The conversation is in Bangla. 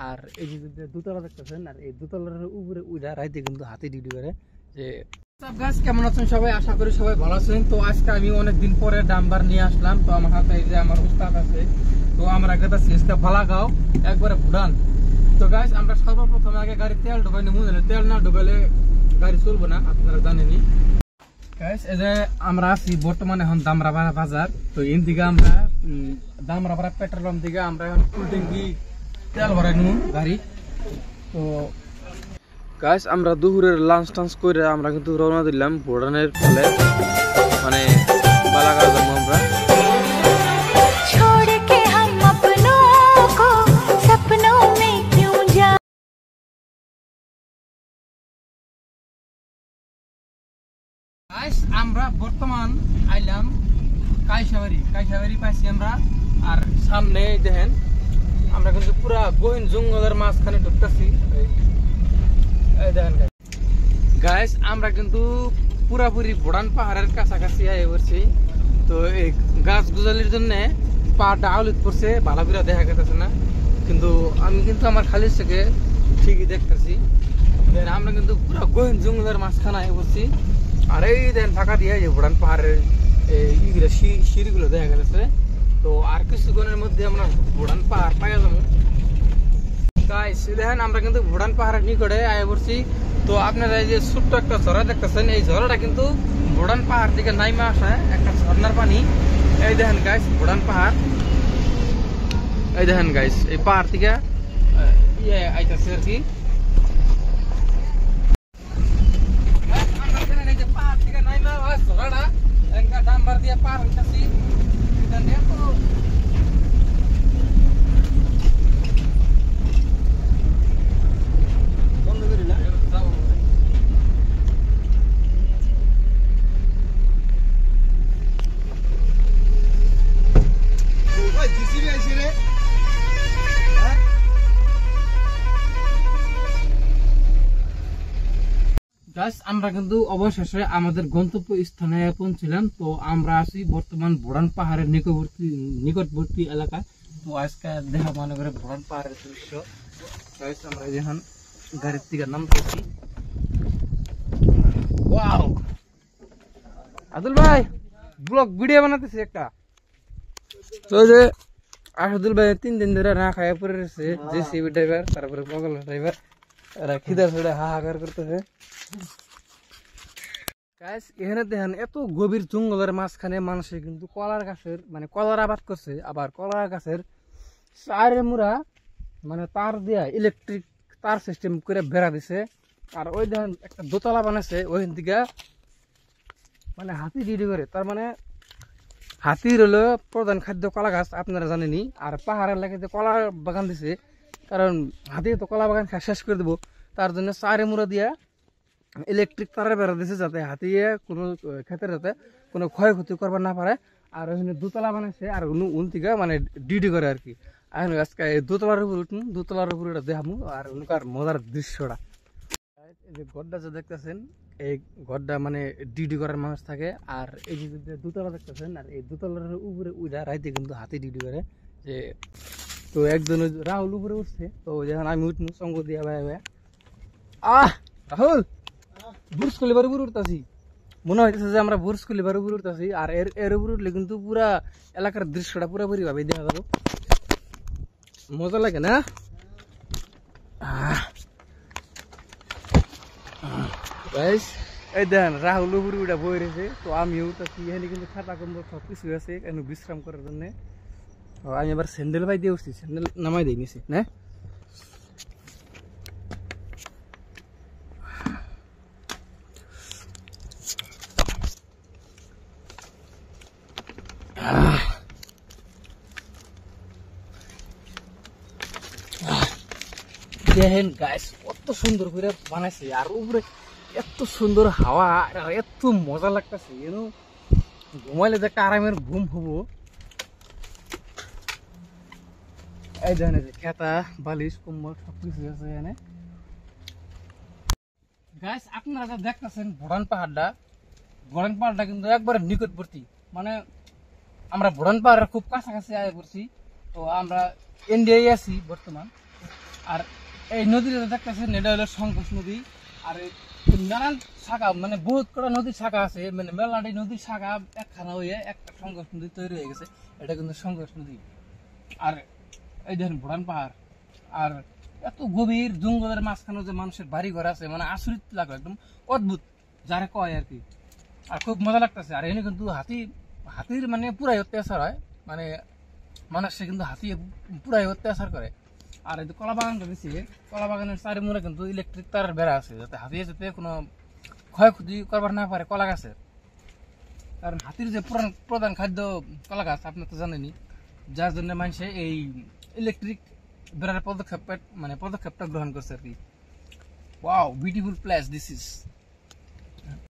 আর এই যে দোতলা দেখতেছেন, আর এই দোতলার উপরে উইরা রাইতে কিন্তু হাতি ডিউটি করে। যে গাছ কেমন আছেন সবাই, আশা করি সবাই ভালো আছেন। তো আজকে আমি অনেকদিন পরে ডাম্বার নিয়ে আসলাম। তো আমার হাতে এই যে আমার উস্তাদ আছে, তো আমরা গেছি আজকে বালাগাঁও একবারে ভুটান। তো গাছ আমরা সর্বপ্রথমে আগে গাড়ি তেল ঢুকাই নেবো, তেল না ঢুকালে গাড়ি চলবো না, আপনারা জানেনি। গাইস এই যে আমরা আছি বর্তমানে এখন দামরাপাড়া বাজার। তো এর দিকে আমরা দামরাপাড়া পেট্রোল পাম্প থেকে আমরা এখন ফুল ট্যাঙ্কি তেল ভরাই নেব গাড়ি। তো গাইস আমরা দুপুরের লাঞ্চ টাঞ্চ করে আমরা কিন্তু রওনা দিলাম ভুটানের ফলে, মানে বালাগাঁও যাবো আমরা। আমরা বর্তমান আইলাম কাইসাবাড়ি পাইছি আমরা। আর সামনে দেখেন আমরা কিন্তু পুরা গহীন জঙ্গলের মাঝখানে ঢুকতেছি। দেখেন গাইস আমরা কিন্তু পুরাপুরি ভুটান পাহাড়ের কাছাকাছি আই পড়ছি। তো এই গাছ গুজালির জন্য পাহাড়টা আউলিত পড়ছে, ভালো করে দেখা গেছে না, কিন্তু আমি কিন্তু আমার খালি থেকে ঠিকই দেখতেছি। আমরা কিন্তু পুরা গহীন জঙ্গলের মাঝখানে আই পড়ছি। আর এই দেন ফাঁকা দিয়ে যে ভুটান পাহাড়ের ইগুলো সিঁড়িগুলো দেখা গেছে। তো আর কিছুক্ষণের মধ্যে আমরা ভুটান পাহাড় পাই যাবো। গাইস দেখেন আমরা কিন্তু ভুটান পাহাড়ের নিকটে আয় পড়ছি। তো আপনারা এই যে ছোট্ট একটা ঝরা দেখতেছেন, এই ঝরাটা কিন্তু ভুটান পাহাড় থেকে নাইমা আসা একটা ঝর্ণার পানি। এই দেখেন গাইস ভুটান পাহাড়, এই দেখেন গাইস এই পাহাড় থেকে আইতাছে আর কি। ডাম্বার দিয়ে পার হইতাছি। বন্ধ করি না আমরা কিন্তু অবশেষে আমাদের গন্তব্য স্থানে পৌঁছলাম। তো আমরা আছি বর্তমান ভুটান পাহাড়ের নিকটবর্তী এলাকায়। তো আজকে দেখা মনে করে ভুটান পাহাড়ের দৃশ্য। আমরা যখন গাড়ির থেকে নামতেছি, ওয়াও আদুল ভাই ব্লগ ভিডিও বানাতেছি একটা। তো যে আসাদুল ভাই 3 দিন ধরে না খাইয়া পড়ে রয়েছে, জেসিবি ড্রাইভার, তারপরে পগল ড্রাইভার, এরা খিদার ছড়ে হাহাকার করতেছে। গাইস এখানে দেখেন এত গভীর জঙ্গলের মাঝখানে মানুষের কিন্তু কলার গাছের মানে কলার আবাদ করছে। আবার কলার গাছের চারে মুড়া মানে তার দিয়া ইলেকট্রিক তার সিস্টেম করে বেড়া দিছে। আর ওই দেখেন একটা দোতলা বানাইছে, ওইখান থেকে মানে হাতি ডিউটি করে। তার মানে হাতির হলো প্রধান খাদ্য কলা গাছ, আপনারা জানেনি। আর পাহাড়ের এলাকাতে কলা বাগান দিছে, কারণ হাতি তো কলা বাগান শেষ করে দেবো, তার জন্য চারে মুড়া দিয়া ইলেকট্রিক তারের বেড়া দিছে, যাতে হাতিয়ে কোনো ক্ষেতের যাতে কোনো ক্ষয়ক্ষতি করবার না পারে। আর ওখানে দোতলা বানাইছে, আর উন থেকে মানে ডিউটি করে আর কি। এখন আজকে দোতলার উপর উঠুন, দোতলার উপর এটা দেখামু আর উনকার মজার দৃশ্যটা। এই যে গড্ডা যে দেখতেছেন, এই গড্ডা মানে ডিউটি করার মানুষ থাকে। আর এই যে দোতলা দেখতেছেন, আর এই দোতলার উপরে উঠা রাইতে কিন্তু হাতি ডিউটি করে। যে তো একজন রাহুল উপরে উঠছে, তো যখন আমি উঠবো সঙ্গ দিয়া ভাই ভাই রাহুল বুর্জ খলিফার উপর উঠতেছি, মনে হইতেছে যে আমরা বুর্জ খলিফার উপর উঠতেছি। আর এর উপর উঠলে কিন্তু পুরা এলাকার দৃশ্যটা পুরোপুরি ভাবে দেখা যাবো, মজা লাগে না? এই দেন রাহুল উপরে উঠা বই রয়েছে, তো আমিও উঠতেছি। এখানে কিন্তু খাতা কম্বল সব কিছু আছে এখানে বিশ্রাম করার জন্য। আমি আবার স্যান্ডেল ভাই দিয়ে উঠছি, স্যান্ডেল নামাই দিয়ে নিছি না। দেখেন গাইস কত সুন্দর করে বানাইছে, আর উপরে এত সুন্দর হাওয়া আর এত মজা লাগতেছে, ঘুমাইলে যে একটা আরামের ঘুম হবো। এই দেখেন যে খেতা বালিশ কম্বল সবকিছু আছে এখানে। গাইস আপনারা দেখতেছেন ভুটান পাহাড়টা কিন্তু একবারে নিকটবর্তী, মানে আমরা ভুটান পাহাড়ের খুব কাছাকাছি আয় করছি। তো আমরা ইন্ডিয়ায় আছি বর্তমান। আর এই নদীটা দেখতেছেন এটা হলো সংকোচ নদী। আর নানান শাখা মানে বহুত কটা নদীর শাখা আছে, মানে মেলাটি নদীর শাখা একখানা হয়ে একটা সংকোচ নদী তৈরি হয়ে গেছে, এটা কিন্তু সংকোচ নদী। আর এই দেখেন ভুটান পাহাড়, আর এত গভীর জঙ্গলের মাঝখানে যে মানুষের বাড়ি ঘর আছে, মানে আচরিত লাগলো, একদম অদ্ভুত যারা কয় আর কি। আর খুব মজা লাগতেছে। আর এখানে কিন্তু হাতির মানে পুরাই অত্যাচার হয়, মানে মানুষে কিন্তু হাতি পুরাই অত্যাচার করে। আর এই যে কলা বাগানটা দিচ্ছে, কলা বাগানের চারিমুড়ে কিন্তু ইলেকট্রিক তারের বেড়া আছে, যাতে হাতি যাতে কোনো ক্ষয়ক্ষতি করবার না পারে কলা গাছের। কারণ হাতির যে প্রধান খাদ্য কলা গাছ, আপনি তো জানেনই, যার জন্য মানুষে এই ইলেকট্রিক বেড়ার পদক্ষেপটা গ্রহণ করছে আর কি। Wow, beautiful place this is.